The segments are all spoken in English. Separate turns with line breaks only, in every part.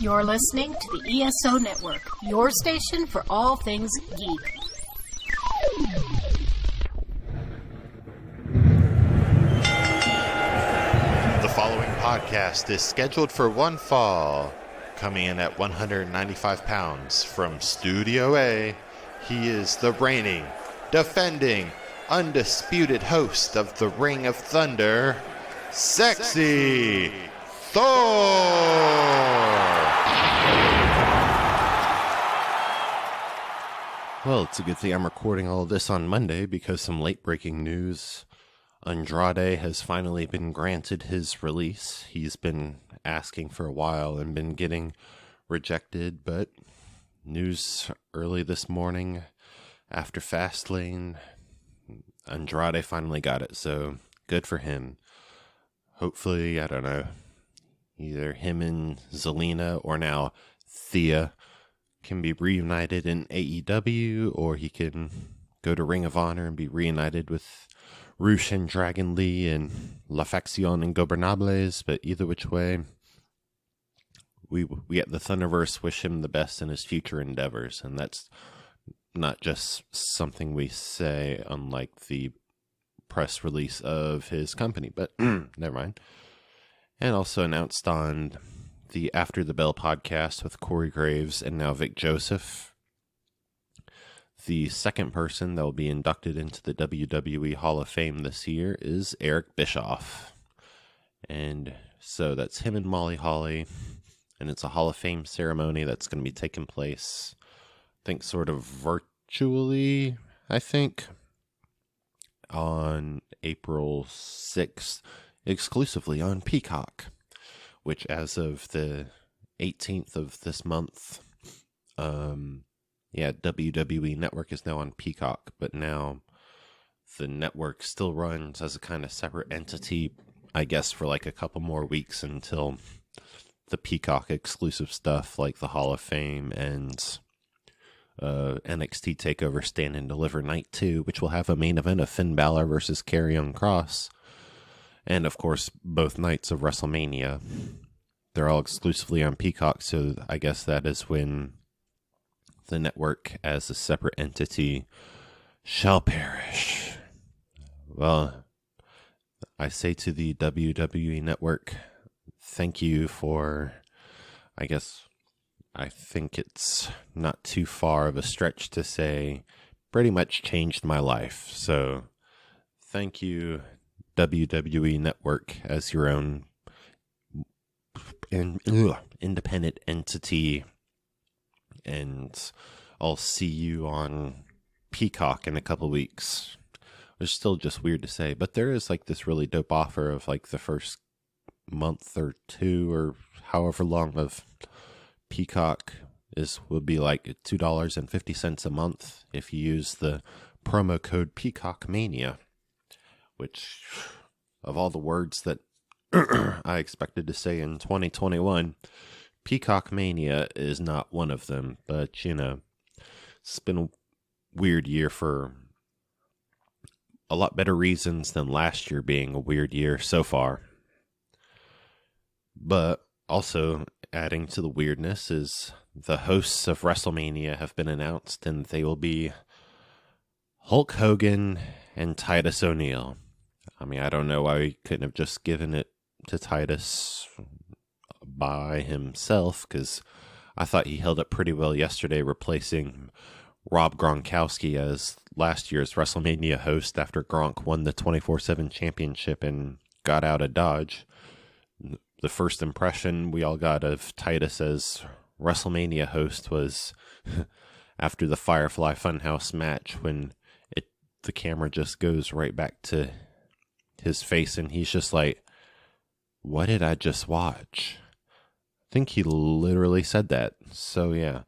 You're listening to the ESO Network, your station for all things geek.
The following podcast is scheduled for one fall. Coming in at 195 pounds from Studio A, he is the reigning, defending, undisputed host of the Ring of Thunder, Sexy Thor! Well, it's a good thing I'm recording all of this on Monday because some late-breaking news. Andrade has finally been granted his release. He's been asking for a while and been getting rejected, but news early this morning after Fastlane, Andrade finally got it, so good for him. Hopefully, I don't know, either him and Zelina or now Thea can be reunited in AEW, or he can go to Ring of Honor and be reunited with Rush and Dragon Lee and La Facción Ingobernables, but either which way, we at the Thunderverse wish him the best in his future endeavors, and that's not just something we say unlike the press release of his company, but never mind. And also announced on the After the Bell podcast with Corey Graves and now Vic Joseph, the second person that will be inducted into the WWE Hall of Fame this year is Eric Bischoff. And so that's him and Molly Holly, and it's a Hall of Fame ceremony that's going to be taking place, I think, sort of virtually, on April 6th, exclusively on Peacock, which as of the 18th of this month, WWE Network is now on Peacock, but now the network still runs as a kind of separate entity, I guess, for like a couple more weeks until the Peacock exclusive stuff like the Hall of Fame and NXT TakeOver Stand and Deliver Night 2, which will have a main event of Finn Balor versus Karrion Kross, and of course both nights of WrestleMania. They're all exclusively on Peacock, so I guess that is when the network as a separate entity shall perish. Well, I say to the WWE Network, thank you for, I think it's not too far of a stretch to say, pretty much changed my life. So, thank you, WWE Network, as your own independent entity. And I'll see you on Peacock in a couple weeks. It's still just weird to say, but there is like this really dope offer of like the first month or two or however long of Peacock would be like $2.50 a month if you use the promo code Peacock Mania, which of all the words that I expected to say in 2021, Peacock Mania is not one of them. But you know, it's been a weird year for a lot better reasons than last year being a weird year so far. But also adding to the weirdness is the hosts of WrestleMania have been announced, and they will be Hulk Hogan and Titus O'Neil. I mean, I don't know why we couldn't have just given it to Titus by himself, because I thought he held up pretty well yesterday, replacing Rob Gronkowski as last year's WrestleMania host after Gronk won the 24/7 championship and got out of Dodge. The first impression we all got of Titus as WrestleMania host was after the Firefly Funhouse match, when the camera just goes right back to his face and he's just like, what did I just watch? I think he literally said that. So yeah,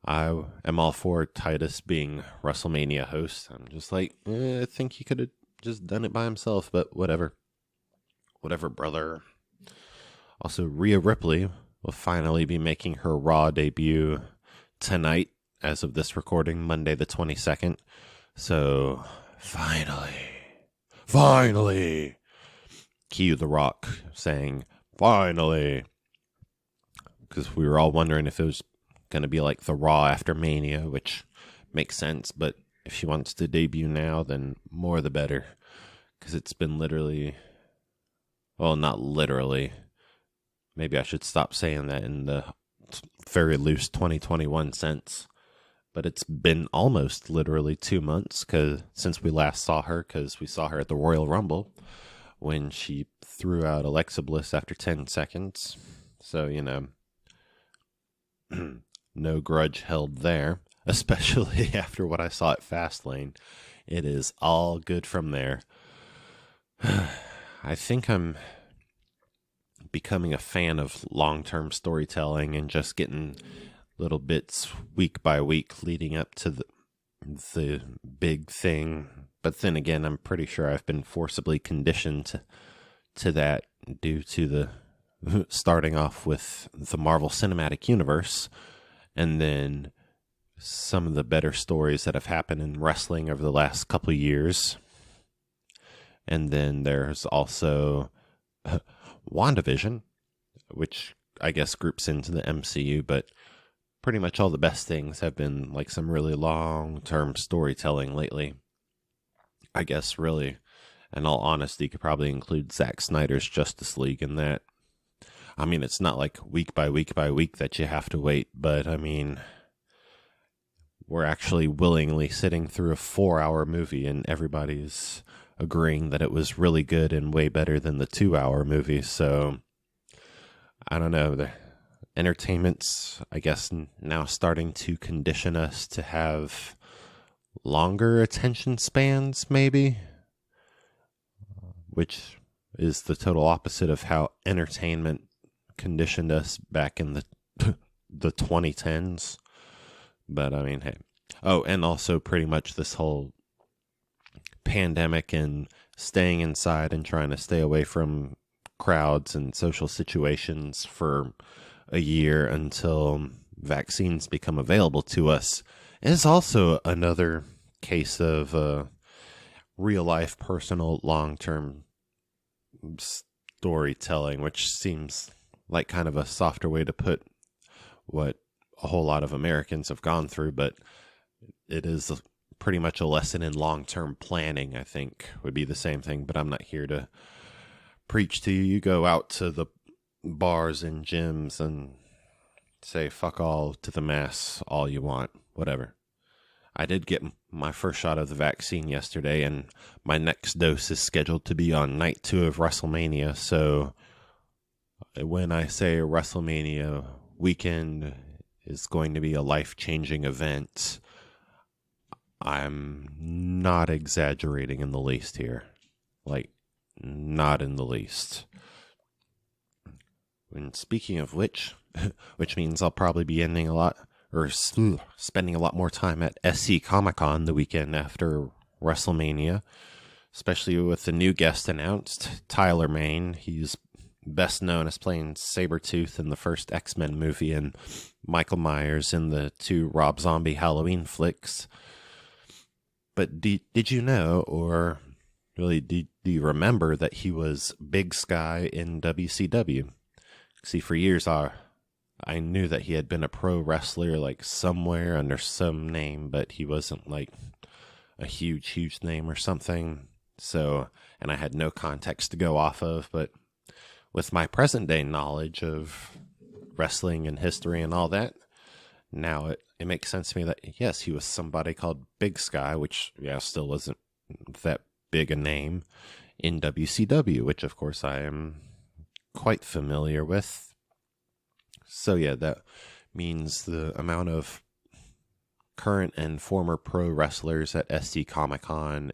I am all for Titus being WrestleMania host. I'm just like, I think he could have just done it by himself, but whatever. Whatever, brother. Also, Rhea Ripley will finally be making her Raw debut tonight, as of this recording, Monday the 22nd. So, finally, cue The Rock saying, finally. because we were all wondering if it was going to be like the Raw after Mania, which makes sense. But if she wants to debut now, then more the better, because it's been literally, well, not literally. Maybe I should stop saying that in the very loose 2021 sense. But it's been almost literally 2 months since we last saw her, because we saw her at the Royal Rumble when she threw out Alexa Bliss after 10 seconds. So, no grudge held there, especially after what I saw at Fastlane. It is all good from there. I think I'm becoming a fan of long-term storytelling and just getting little bits week by week leading up to the big thing. But then again, I'm pretty sure I've been forcibly conditioned to that due to the starting off with the Marvel Cinematic Universe, and then some of the better stories that have happened in wrestling over the last couple of years. And then there's also WandaVision, which I guess groups into the MCU, but pretty much all the best things have been like some really long-term storytelling lately. I guess really, in all honesty, you could probably include Zack Snyder's Justice League in that. I mean, it's not like week by week by week that you have to wait, but I mean, we're actually willingly sitting through a 4-hour movie and everybody's agreeing that it was really good and way better than the 2-hour movie. So I don't know, the entertainment's, I guess, now starting to condition us to have longer attention spans, maybe, which is the total opposite of how entertainment conditioned us back in the 2010s. But I mean, hey. Oh, and also pretty much this whole pandemic and staying inside and trying to stay away from crowds and social situations for a year until vaccines become available to us is also another case of real life, personal, long-term storytelling, which seems like kind of a softer way to put what a whole lot of Americans have gone through, but it is pretty much a lesson in long-term planning, I think, would be the same thing. But I'm not here to preach to you. You go out to the bars and gyms and say fuck all to the mass all you want, whatever. I did get my first shot of the vaccine yesterday, and my next dose is scheduled to be on night 2 of WrestleMania. So when I say WrestleMania weekend is going to be a life-changing event, I'm not exaggerating in the least here. Like, not in the least. And speaking of which means I'll probably be spending a lot more time at SC Comic-Con the weekend after WrestleMania, especially with the new guest announced, Tyler Mane. He's best known as playing Sabretooth in the first X-Men movie and Michael Myers in the 2 Rob Zombie Halloween flicks. But did you know, or really do you remember, that he was Big Sky in WCW? See, for years I knew that he had been a pro wrestler, like somewhere under some name, but he wasn't like a huge name or something. So, and I had no context to go off of, but with my present day knowledge of wrestling and history and all that, now it makes sense to me that, yes, he was somebody called Big Sky, which, yeah, still wasn't that big a name, in WCW, which, of course, I am quite familiar with. So, yeah, that means the amount of current and former pro wrestlers at SC Comic-Con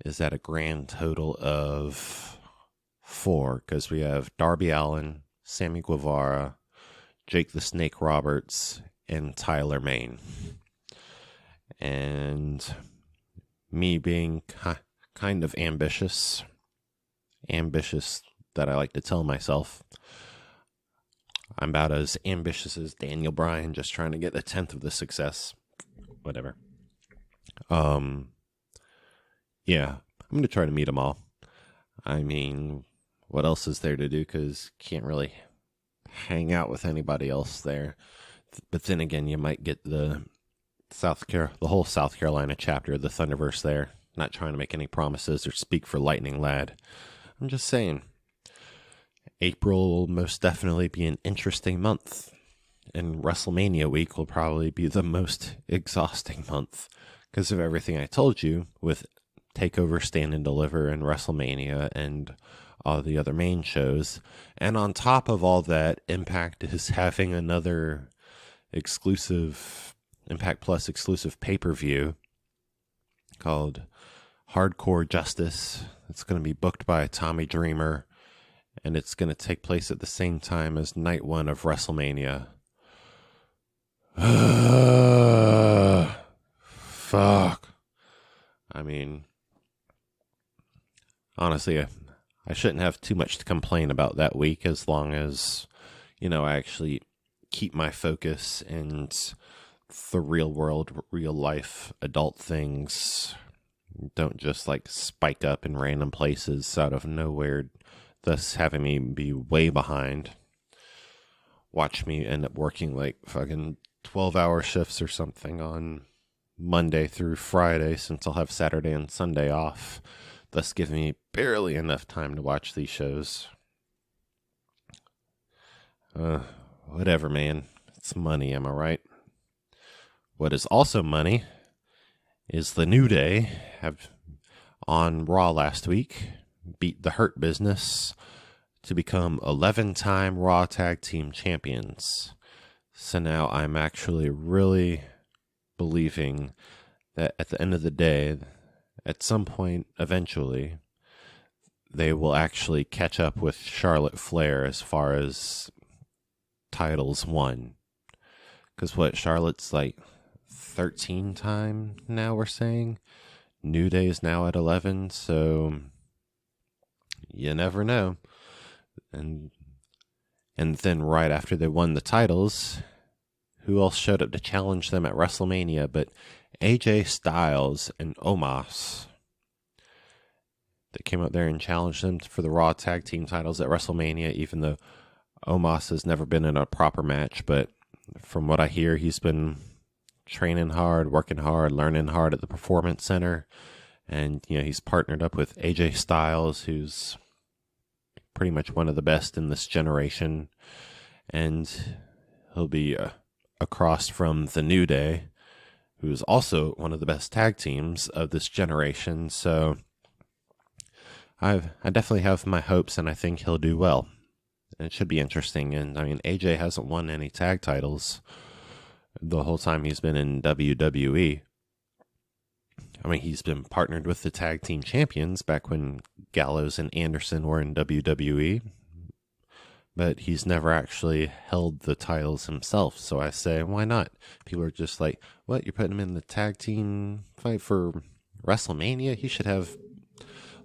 is at a grand total of 4, because we have Darby Allin, Sammy Guevara, Jake the Snake Roberts, and Tyler Mane. And me being kind of ambitious that I like to tell myself, I'm about as ambitious as Daniel Bryan, just trying to get 1/10 of the success. Whatever. Yeah, I'm going to try to meet them all. I mean, what else is there to do? Because can't really hang out with anybody else there. But then again, you might get the whole South Carolina chapter of the Thunderverse there. Not trying to make any promises or speak for Lightning Lad. I'm just saying, April will most definitely be an interesting month. And WrestleMania week will probably be the most exhausting month because of everything I told you with TakeOver, Stand and Deliver, and WrestleMania, and all the other main shows. And on top of all that, Impact is having another Impact Plus exclusive pay-per-view called Hardcore Justice. It's going to be booked by Tommy Dreamer, and it's going to take place at the same time as night one of WrestleMania. Fuck. I mean, honestly, I shouldn't have too much to complain about that week as long as, I actually keep my focus and the real world, real life adult things don't just spike up in random places out of nowhere, thus having me be way behind. Watch me end up working fucking 12-hour shifts or something on Monday through Friday, since I'll have Saturday and Sunday off, thus giving me barely enough time to watch these shows. Whatever, man. It's money, am I right? What is also money is the New Day on Raw last week beat the Hurt Business to become 11-time Raw Tag Team Champions. So now I'm actually really believing that at the end of the day, at some point, eventually, they will actually catch up with Charlotte Flair as far as titles won. Because Charlotte's 13 time now, we're saying. New Day is now at 11, so you never know. And then right after they won the titles, who else showed up to challenge them at WrestleMania but AJ Styles and Omos? They came out there and challenged them for the Raw Tag Team titles at WrestleMania, even though Omos has never been in a proper match. But from what I hear, he's been training hard, working hard, learning hard at the Performance Center. And, he's partnered up with AJ Styles, who's pretty much one of the best in this generation. And he'll be across from the New Day, who's also one of the best tag teams of this generation. So I definitely have my hopes, and I think he'll do well. And it should be interesting. And AJ hasn't won any tag titles the whole time he's been in WWE. He's been partnered with the tag team champions back when Gallows and Anderson were in WWE, but he's never actually held the titles himself. So I say, why not? People are just like, what? You're putting him in the tag team fight for WrestleMania? He should have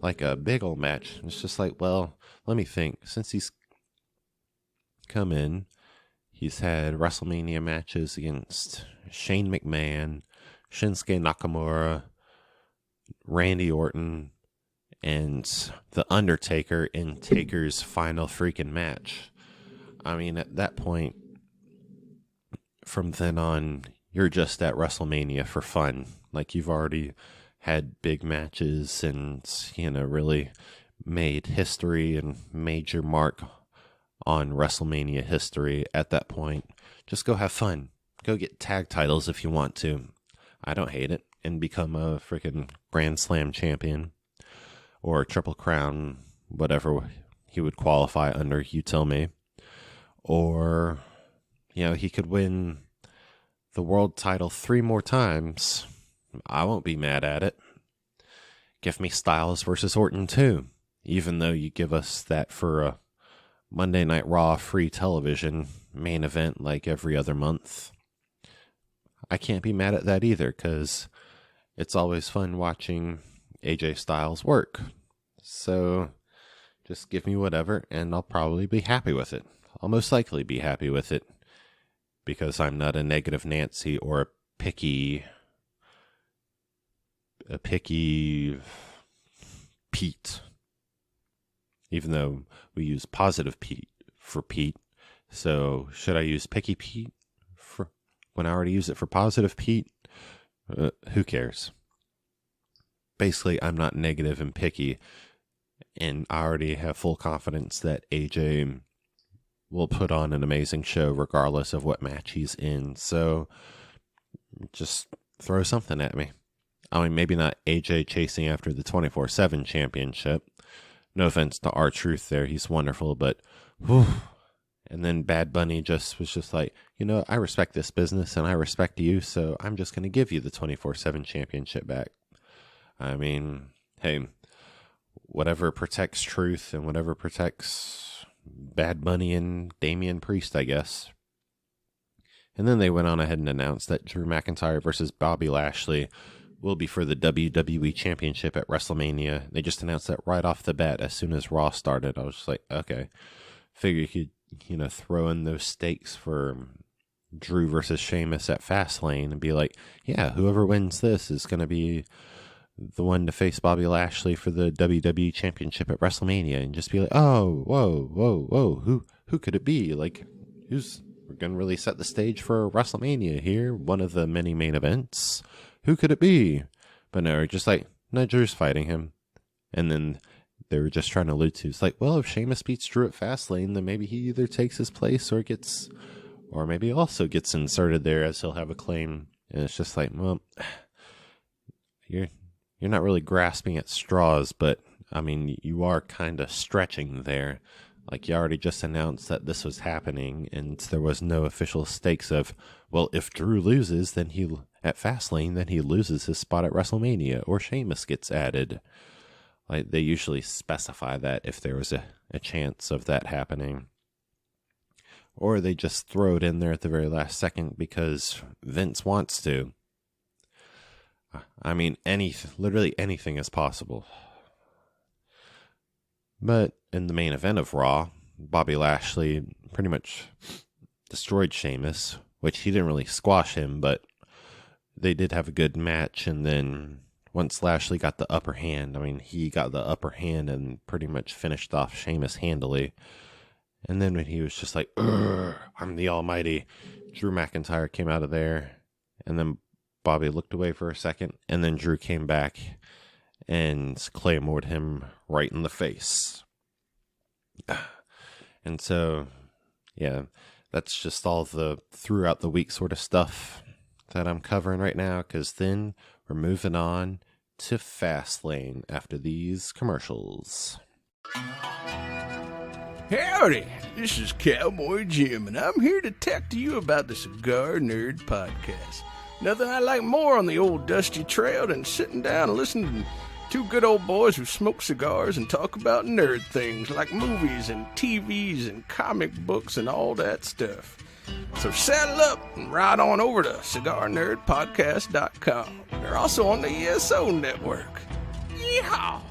a big old match. And it's just well, let me think. Since he's come in, he's had WrestleMania matches against Shane McMahon, Shinsuke Nakamura, Randy Orton, and The Undertaker in Taker's final freaking match. At that point, from then on, you're just at WrestleMania for fun. You've already had big matches and, really made history and made your mark on WrestleMania history. At that point, just go have fun. Go get tag titles if you want to. I don't hate it. And become a freaking Grand Slam champion or Triple Crown, whatever he would qualify under, you tell me. Or, he could win the world title 3 more times. I won't be mad at it. Give me Styles versus Orton too, even though you give us that for a Monday Night Raw free television main event every other month. I can't be mad at that either, because it's always fun watching AJ Styles work. So just give me whatever, and I'll probably be happy with it. I'll most likely be happy with it, because I'm not a negative Nancy or a picky Pete. Even though we use positive Pete for Pete, So should I use Picky Pete when I already use it for Positive Pete? Who cares? Basically, I'm not negative and picky, and I already have full confidence that AJ will put on an amazing show regardless of what match he's in. So just throw something at me. I mean, maybe not AJ chasing after the 24/7 championship. No offense to R-Truth there. He's wonderful, but whew. And then Bad Bunny was just like, I respect this business and I respect you, so I'm just going to give you the 24/7 championship back. I mean, hey, whatever protects Truth and whatever protects Bad Bunny and Damian Priest, I guess. And then they went on ahead and announced that Drew McIntyre versus Bobby Lashley will be for the WWE Championship at WrestleMania. They just announced that right off the bat as soon as Raw started. I was just like, okay. Figure you could, throw in those stakes for Drew versus Sheamus at Fastlane and be like, yeah, whoever wins this is going to be the one to face Bobby Lashley for the WWE Championship at WrestleMania, and just be like, oh, whoa, who could it be? Like, we're going to really set the stage for WrestleMania here, one of the many main events. Who could it be? But no, just like, no, Drew's fighting him. And then they were just trying to allude to, it's like, well, if Sheamus beats Drew at Fastlane, then maybe he either takes his place or maybe also gets inserted there as he'll have a claim. And it's just like, well, you're not really grasping at straws, but I mean, you are kind of stretching there. Like, you already just announced that this was happening, and there was no official stakes of, well, if Drew loses, then at Fastlane, then he loses his spot at WrestleMania, or Sheamus gets added. Like, they usually specify that if there was a chance of that happening. Or they just throw it in there at the very last second because Vince wants to. I mean, literally anything is possible. But in the main event of Raw, Bobby Lashley pretty much destroyed Sheamus, which he didn't really squash him, but they did have a good match. And then once Lashley got the upper hand, I mean, he got the upper hand and pretty much finished off Sheamus handily. And then when he was just like, I'm the almighty, Drew McIntyre came out of there. And then Bobby looked away for a second, and then Drew came back and claymored him right in the face. And so, yeah, that's just all the throughout the week sort of stuff that I'm covering right now, because then we're moving on to Fastlane after these commercials.
Howdy, this is Cowboy Jim, and I'm here to talk to you about the Cigar Nerd Podcast. Nothing I like more on the old dusty trail than sitting down and listening to two good old boys who smoke cigars and talk about nerd things like movies and TVs and comic books and all that stuff. So saddle up and ride on over to cigarnerdpodcast.com. They're also on the ESO network. Yeehaw!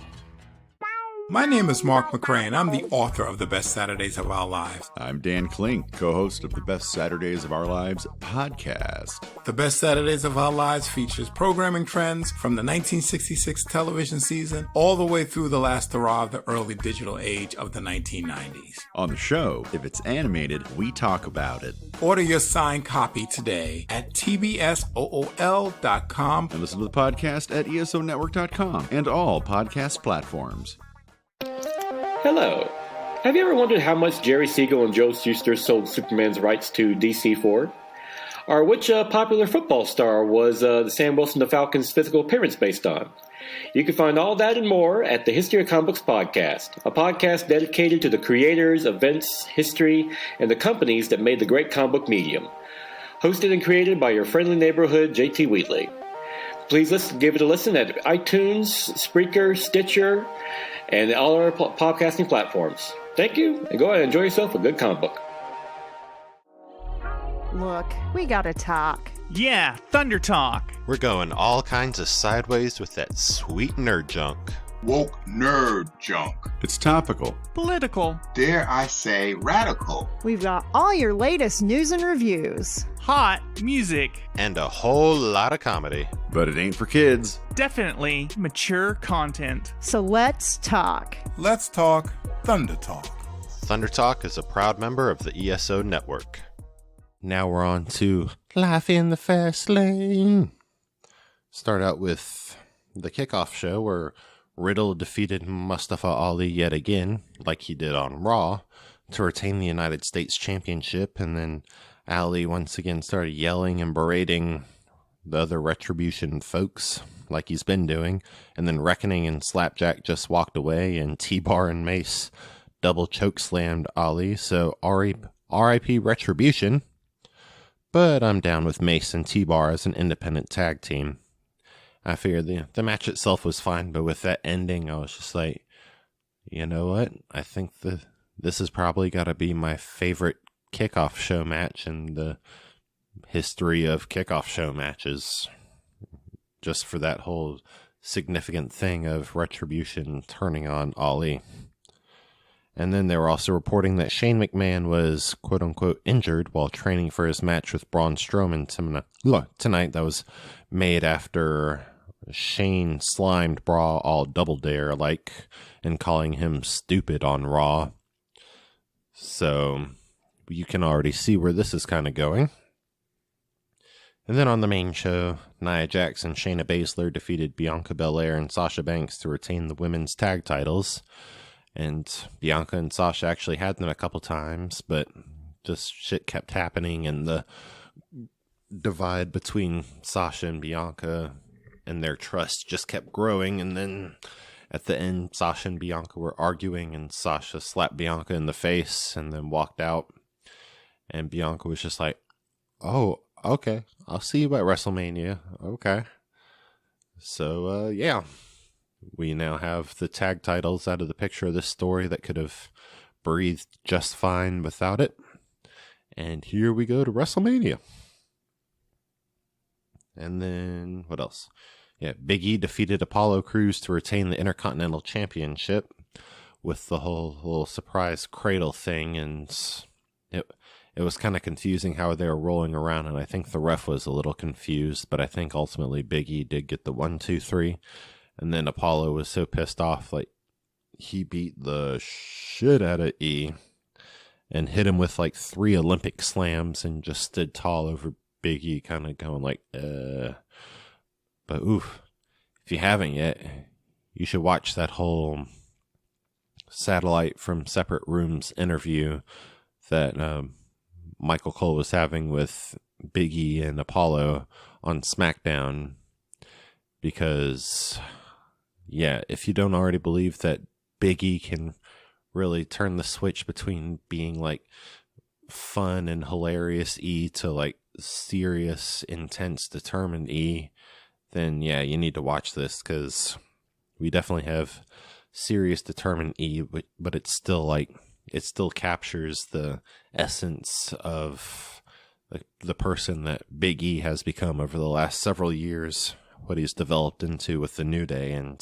My name is Mark McCray, and I'm the author of The Best Saturdays of Our Lives.
I'm Dan Klink, co-host of the Best Saturdays of Our Lives podcast.
The Best Saturdays of Our Lives features programming trends from the 1966 television season all the way through the last hurrah of the early digital age of the 1990s.
On the show, if it's animated, we talk about it.
Order your signed copy today at tbsool.com.
And listen to the podcast at esonetwork.com and all podcast platforms.
Hello. Have you ever wondered how much Jerry Siegel and Joe Shuster sold Superman's rights to DC for? Or which popular football star was the Sam Wilson the Falcons' physical appearance based on? You can find all that and more at the History of Comic Books podcast, a podcast dedicated to the creators, events, history, and the companies that made the great comic book medium. Hosted and created by your friendly neighborhood JT Wheatley. Please give it a listen at iTunes, Spreaker, Stitcher, and all our podcasting platforms. Thank you, and go ahead and enjoy yourself a good comic book.
Look, we gotta talk.
Yeah, Thunder Talk.
We're going all kinds of sideways with that sweet nerd junk.
Woke nerd junk.
It's topical,
Political.
Dare I say radical.
We've got all your latest news and reviews.
Hot music.
And a whole lot of comedy.
but it ain't for kids.
Definitely mature content.
So let's talk.
Let's talk Thunder Talk.
Thunder Talk is a proud member of the ESO Network. Now we're on to Life in the Fastlane. Start out with the kickoff show where Riddle defeated Mustafa Ali yet again, like he did on Raw, to retain the United States Championship, and then Ali once again started yelling and berating the other Retribution folks, like he's been doing, and then Reckoning and Slapjack just walked away, and T-Bar and Mace double choke slammed Ali, so R.I.P. Retribution. But I'm down with Mace and T-Bar as an independent tag team. I figured the match itself was fine, but with that ending, I was just like, you know what? I think this has probably got to be my favorite kickoff show match in the history of kickoff show matches. Just for that whole significant thing of Retribution turning on Ali. And then they were also reporting that Shane McMahon was quote-unquote injured while training for his match with Braun Strowman tonight. That was made after Shane slimed Braun all Double Dare-like and calling him stupid on Raw. So you can already see where this is kind of going. And then on the main show, Nia Jax and Shayna Baszler defeated Bianca Belair and Sasha Banks to retain the women's tag titles. And Bianca and Sasha actually had them a couple times, but just shit kept happening, and the divide between Sasha and Bianca and their trust just kept growing. And then at the end, Sasha and Bianca were arguing, and Sasha slapped Bianca in the face and then walked out. And Bianca was just like, oh, okay, I'll see you at WrestleMania. Okay. So, yeah. We now have the tag titles out of the picture of this story that could have breathed just fine without it. And here we go to WrestleMania. And then, what else? Yeah, Big E defeated Apollo Crews to retain the Intercontinental Championship with the whole little surprise cradle thing. And it was kind of confusing how they were rolling around, and I think the ref was a little confused, but I think ultimately Big E did get the 1, 2, 3. And then Apollo was so pissed off, like, he beat the shit out of E and hit him with, like, 3 Olympic slams and just stood tall over Big E, kind of going like, But, oof, if you haven't yet, you should watch that whole Satellite from Separate Rooms interview that Michael Cole was having with Big E and Apollo on SmackDown, because... yeah, if you don't already believe that Big E can really turn the switch between being like fun and hilarious E to like serious, intense, determined E, then yeah, you need to watch this, because we definitely have serious, determined E, but it's still like, it still captures the essence of the person that Big E has become over the last several years, what he's developed into with the New Day, and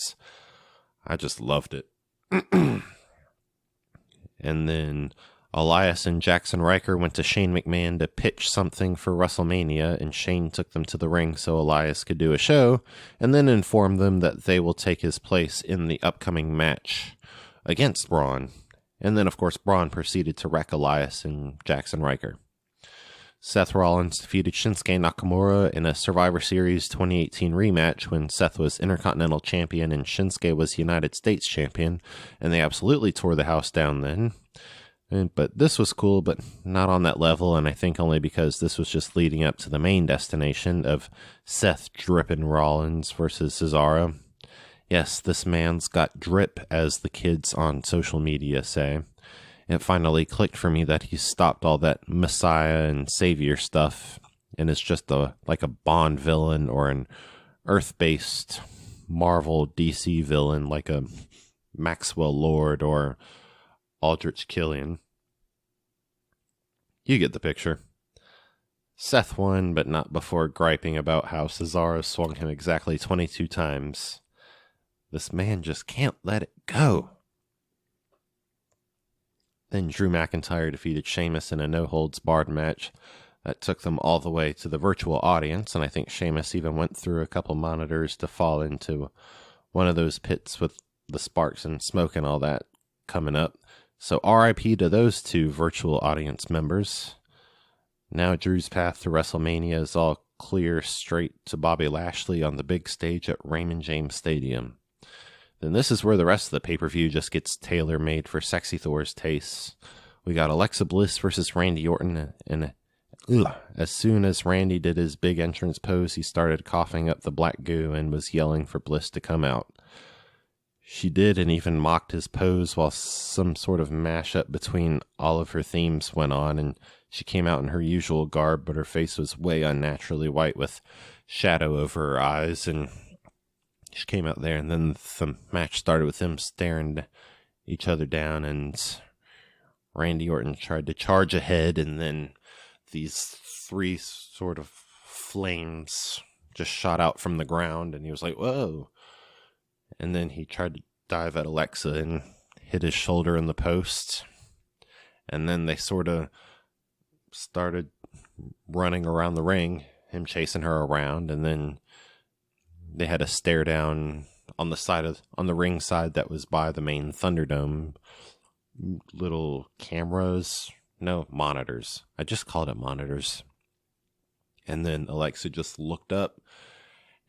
I just loved it. And then Elias and Jackson Riker went to Shane McMahon to pitch something for WrestleMania, and Shane took them to the ring so Elias could do a show, and then informed them that they will take his place in the upcoming match against Braun. And then, of course, Braun proceeded to wreck Elias and Jackson Riker. Seth Rollins defeated Shinsuke Nakamura in a Survivor Series 2018 rematch when Seth was Intercontinental Champion and Shinsuke was United States Champion, and they absolutely tore the house down then. But this was cool, but not on that level, and I think only because this was just leading up to the main destination of Seth Drippin' Rollins versus Cesaro. Yes, this man's got drip, as the kids on social media say. It finally clicked for me that he stopped all that Messiah and Savior stuff and is just like a Bond villain or an Earth-based Marvel DC villain like a Maxwell Lord or Aldrich Killian. You get the picture. Seth won, but not before griping about how Cesaro swung him exactly 22 times. This man just can't let it go. Then Drew McIntyre defeated Sheamus in a no-holds-barred match that took them all the way to the virtual audience, and I think Sheamus even went through a couple monitors to fall into one of those pits with the sparks and smoke and all that coming up. So RIP to those two virtual audience members. Now Drew's path to WrestleMania is all clear straight to Bobby Lashley on the big stage at Raymond James Stadium. Then this is where the rest of the pay-per-view just gets tailor-made for Sexy Thor's tastes. We got Alexa Bliss versus Randy Orton, and as soon as Randy did his big entrance pose, he started coughing up the black goo and was yelling for Bliss to come out. She did, and even mocked his pose while some sort of mashup between all of her themes went on, and she came out in her usual garb, but her face was way unnaturally white with shadow over her eyes, and she came out there, and then the match started with them staring each other down, and Randy Orton tried to charge ahead, and then these three sort of flames just shot out from the ground, and he was like, whoa. And then he tried to dive at Alexa and hit his shoulder in the post. And then they sort of started running around the ring, him chasing her around, and then they had a stare down on the ring side that was by the main Thunderdome. Little cameras. No, monitors. I just called it monitors. And then Alexa just looked up,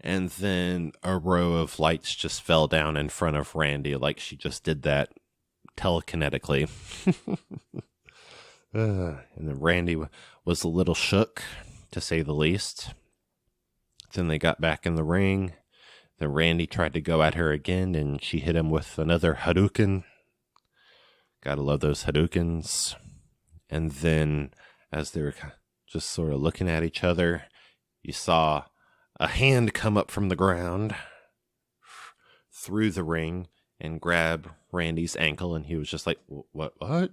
and then a row of lights just fell down in front of Randy, like she just did that telekinetically. And then Randy was a little shook, to say the least. Then they got back in the ring. Then Randy tried to go at her again, and she hit him with another Hadouken. Gotta love those Hadoukens. And then, as they were just sort of looking at each other, you saw a hand come up from the ground through the ring and grab Randy's ankle, and he was just like, what?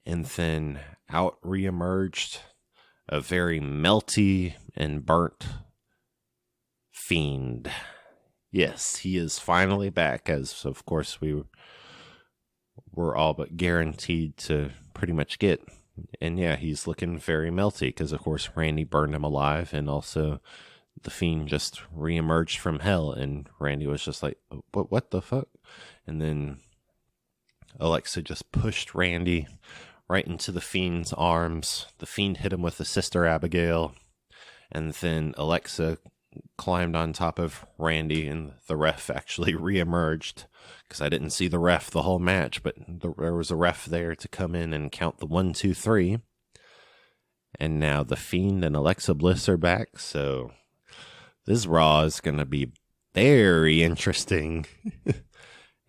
And then out reemerged a very melty and burnt Fiend. Yes, he is finally back, as of course we were all but guaranteed to pretty much get. And yeah, he's looking very melty because, of course, Randy burned him alive, and also the Fiend just reemerged from hell, and Randy was just like, what the fuck? And then Alexa just pushed Randy right into the Fiend's arms. The Fiend hit him with the Sister Abigail, and then Alexa climbed on top of Randy, and the ref actually reemerged, because I didn't see the ref the whole match, but there was a ref there to come in and count the 1, 2, 3. And now the Fiend and Alexa Bliss are back, so this Raw is going to be very interesting.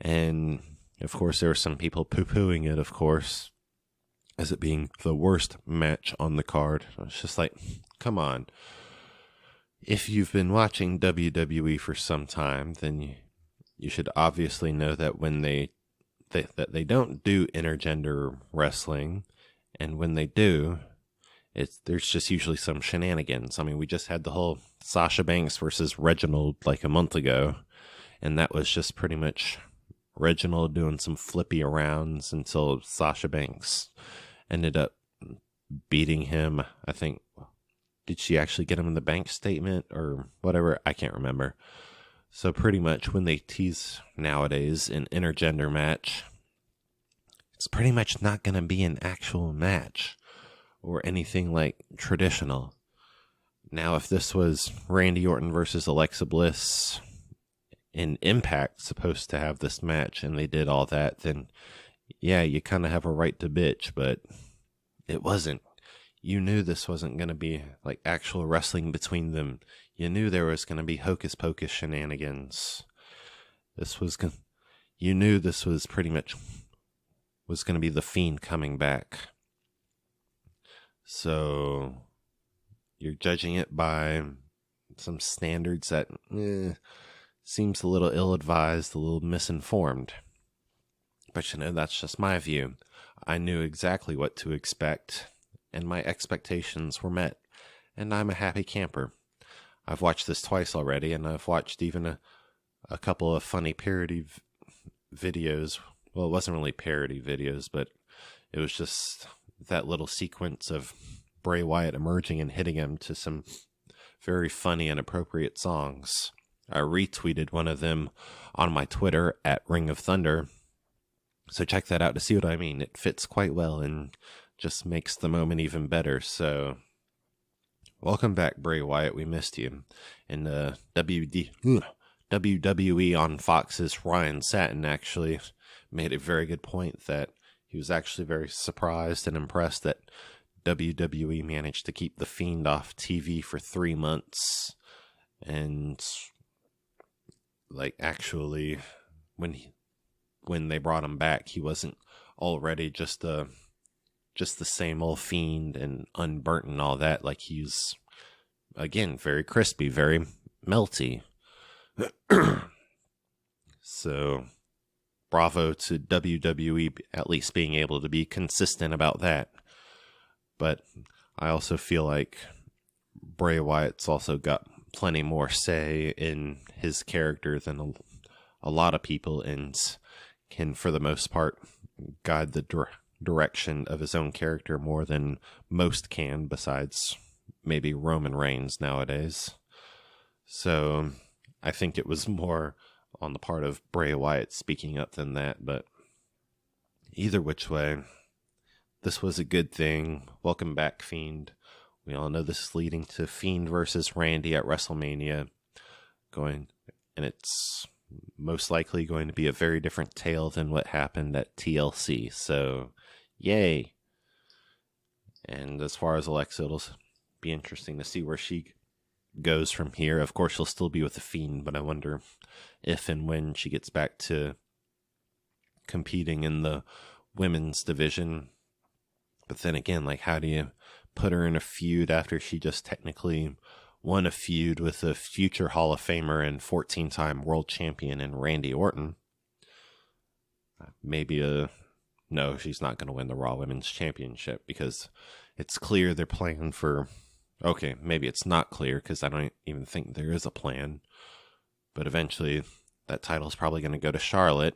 And of course, there were some people poo-pooing it, of course, as it being the worst match on the card. It's just like, come on. If you've been watching WWE for some time, then you should obviously know that when they don't do intergender wrestling, and when they do, there's just usually some shenanigans. I mean, we just had the whole Sasha Banks versus Reginald like a month ago, and that was just pretty much Reginald doing some flippy arounds until Sasha Banks ended up beating him. I think, did she actually get him in the bank statement or whatever? I can't remember. So pretty much when they tease nowadays an intergender match, it's pretty much not going to be an actual match or anything like traditional. Now, if this was Randy Orton versus Alexa Bliss in Impact supposed to have this match, and they did all that, then yeah, you kind of have a right to bitch, but it wasn't. You knew this wasn't going to be like actual wrestling between them. You knew there was going to be hocus pocus shenanigans. You knew this was pretty much was going to be the Fiend coming back. So you're judging it by some standards that seems a little ill-advised, a little misinformed. But that's just my view. I knew exactly what to expect, and my expectations were met, and I'm a happy camper. I've watched this twice already, and I've watched even a couple of funny parody videos. Well, it wasn't really parody videos, but it was just that little sequence of Bray Wyatt emerging and hitting him to some very funny and appropriate songs. I retweeted one of them on my Twitter at Ring of Thunder. So check that out to see what I mean. It fits quite well and just makes the moment even better. So welcome back, Bray Wyatt. We missed you. And WWE on Fox's Ryan Satin actually made a very good point that he was actually very surprised and impressed that WWE managed to keep The Fiend off TV for 3 months. And like actually when they brought him back, he wasn't already just the same old Fiend and unburnt and all that. Like he's again very crispy, very melty. So bravo to WWE at least being able to be consistent about that. But I also feel like Bray Wyatt's also got plenty more say in his character than a lot of people, and can, for the most part, guide the direction of his own character more than most can, besides maybe Roman Reigns nowadays. So I think it was more on the part of Bray Wyatt speaking up than that, but either which way, this was a good thing. Welcome back, Fiend. We all know this is leading to Fiend versus Randy at WrestleMania, and it's most likely going to be a very different tale than what happened at TLC. So, yay! And as far as Alexa, it'll be interesting to see where she goes from here. Of course, she'll still be with the Fiend, but I wonder if and when she gets back to competing in the women's division. But then again, like, how do you put her in a feud after she just technically won a feud with a future Hall of Famer and 14-time world champion in Randy Orton? No, she's not going to win the Raw Women's Championship, because it's clear they're playing for... Okay, maybe it's not clear, because I don't even think there is a plan. But eventually, that title's probably going to go to Charlotte,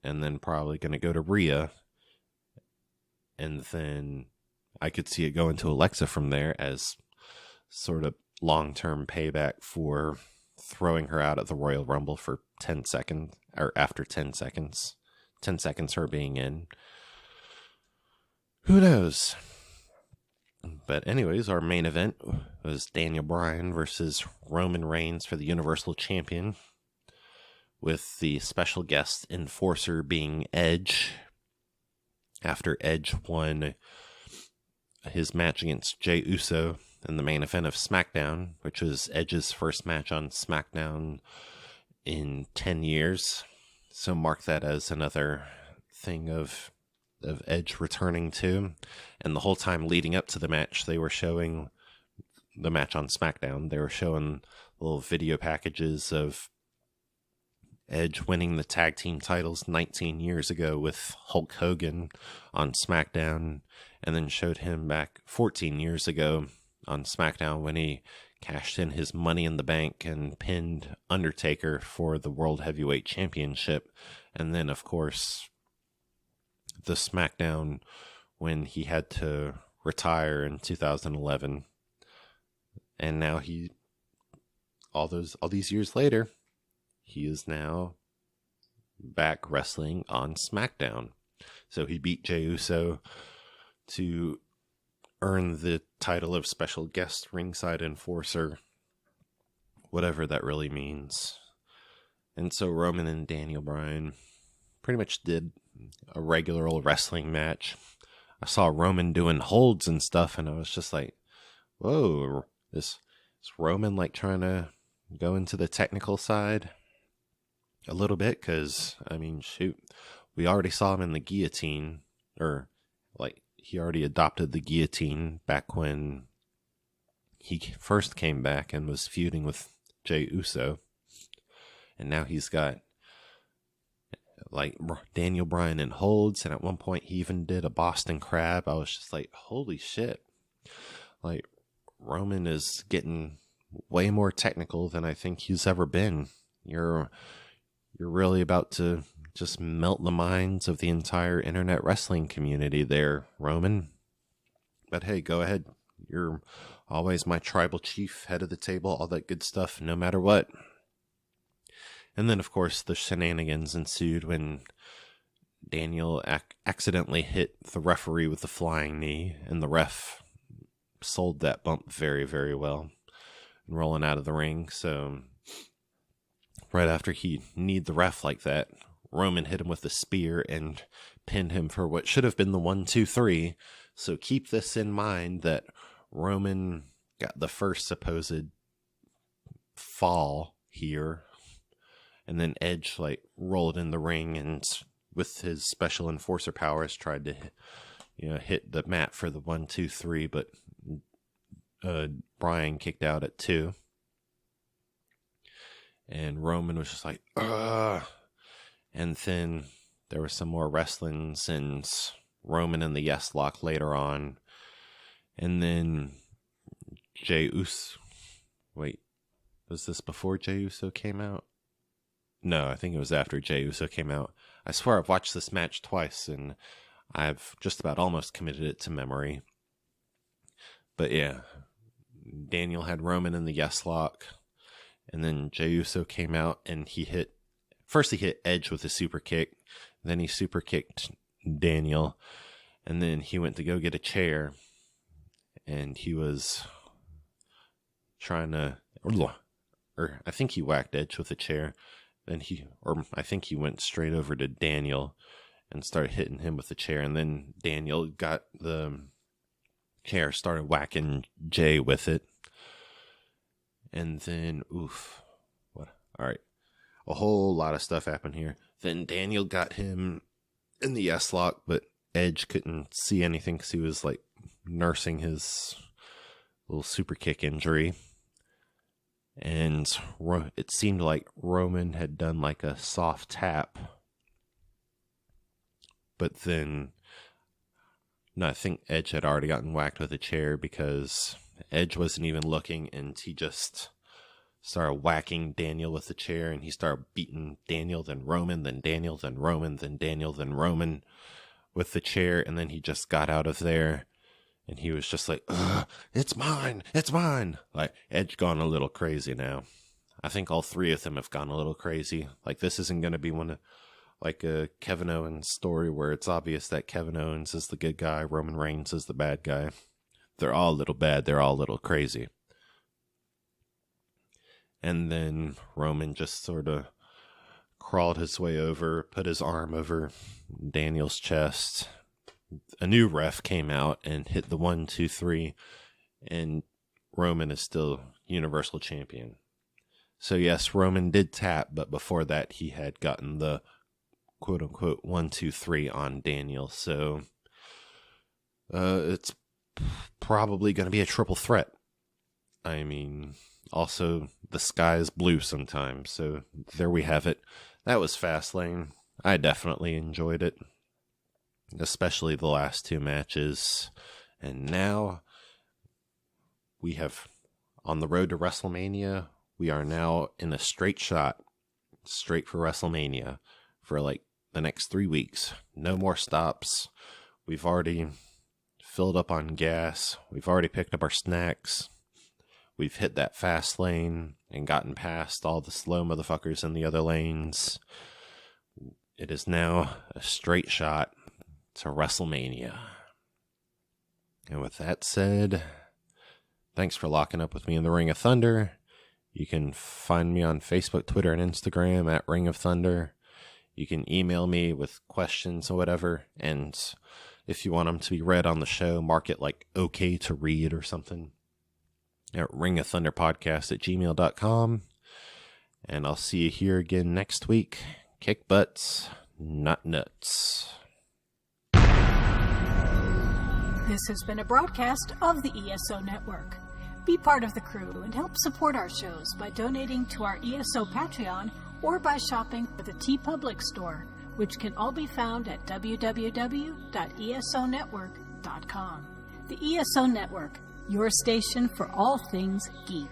and then probably going to go to Rhea. And then I could see it going to Alexa from there as sort of long-term payback for throwing her out at the Royal Rumble for 10 seconds, or after 10 seconds. 10 seconds her being in. Who knows? But anyways, our main event was Daniel Bryan versus Roman Reigns for the Universal Champion, with the special guest enforcer being Edge, after Edge won his match against Jey Uso in the main event of SmackDown, which was Edge's first match on SmackDown in 10 years. So mark that as another thing of Edge returning to. And the whole time leading up to the match, they were showing the match on SmackDown. They were showing little video packages of Edge winning the tag team titles 19 years ago with Hulk Hogan on SmackDown, and then showed him back 14 years ago on SmackDown when he cashed in his Money in the Bank and pinned Undertaker for the World Heavyweight Championship. And then, of course, the SmackDown when he had to retire in 2011. And now all these years later, he is now back wrestling on SmackDown. So he beat Jey Uso to earn the title of special guest ringside enforcer, whatever that really means. And so Roman and Daniel Bryan pretty much did a regular old wrestling match. I saw Roman doing holds and stuff, and I was just like, whoa, is Roman like trying to go into the technical side a little bit? Because, I mean, shoot, we already saw him in the guillotine, or like he already adopted the guillotine back when he first came back and was feuding with Jey Uso. And now he's got like Daniel Bryan in holds, and at one point he even did a Boston Crab. I was just like, holy shit. Like, Roman is getting way more technical than I think he's ever been. You're really about to just melt the minds of the entire internet wrestling community there, Roman. But hey, go ahead. You're always my tribal chief, head of the table, all that good stuff, no matter what. And then, of course, the shenanigans ensued when Daniel accidentally hit the referee with the flying knee, and the ref sold that bump very, very well, rolling out of the ring. So right after he kneed the ref like that, Roman hit him with the spear and pinned him for what should have been the 1-2-3. So keep this in mind, that Roman got the first supposed fall here, and then Edge rolled in the ring and with his special enforcer powers tried to hit the mat for the 1-2-3, but Bryan kicked out at 2, and Roman was just like, ugh. And then there was some more wrestling, and Roman in the yes lock later on, and then Jey Uso. Wait, was this before Jey Uso came out? No, I think it was after Jey Uso came out. I swear I've watched this match twice, and I've just about almost committed it to memory. But yeah, Daniel had Roman in the yes lock, and then Jey Uso came out, and he hit Edge with a super kick, then he super kicked Daniel, and then he went to go get a chair, and he was trying to, or I think he whacked Edge with a chair. Then I think he went straight over to Daniel and started hitting him with the chair. And then Daniel got the chair, started whacking Jay with it. And then, all right. A whole lot of stuff happened here. Then Daniel got him in the S-lock, but Edge couldn't see anything because he was nursing his little super kick injury. And it seemed like Roman had done a soft tap. But then, no, I think Edge had already gotten whacked with a chair because Edge wasn't even looking, and he just started whacking Daniel with the chair, and he started beating Daniel, then Roman, then Daniel, then Roman, then Daniel, then Roman with the chair, and then he just got out of there. And he was just like, ugh, it's mine. Edge gone a little crazy now. I think all three of them have gone a little crazy. This isn't going to be one of, a Kevin Owens story where it's obvious that Kevin Owens is the good guy, Roman Reigns is the bad guy. They're all a little bad. They're all a little crazy. And then Roman just sort of crawled his way over, put his arm over Daniel's chest. A new ref came out and hit the 1-2-3, and Roman is still Universal Champion. So yes, Roman did tap, but before that he had gotten the quote-unquote 1-2-3 on Daniel. So it's probably going to be a triple threat. I mean, also the sky is blue sometimes, so there we have it. That was Fastlane. I definitely enjoyed it, especially the last two matches. And now we have, on the road to WrestleMania, we are now in a straight shot, straight for WrestleMania for the next 3 weeks. No more stops. We've already filled up on gas. We've already picked up our snacks. We've hit that fast lane and gotten past all the slow motherfuckers in the other lanes. It is now a straight shot to WrestleMania. And with that said, thanks for locking up with me in the Ring of Thunder. You can find me on Facebook, Twitter, and Instagram at Ring of Thunder. You can email me with questions or whatever, and if you want them to be read on the show, mark it okay to read or something at ringofthunderpodcast@gmail.com. And I'll see you here again next week. Kick butts, not nuts.
This has been a broadcast of the ESO Network. Be part of the crew and help support our shows by donating to our ESO Patreon or by shopping at the TeePublic store, which can all be found at www.esonetwork.com. The ESO Network, your station for all things geek.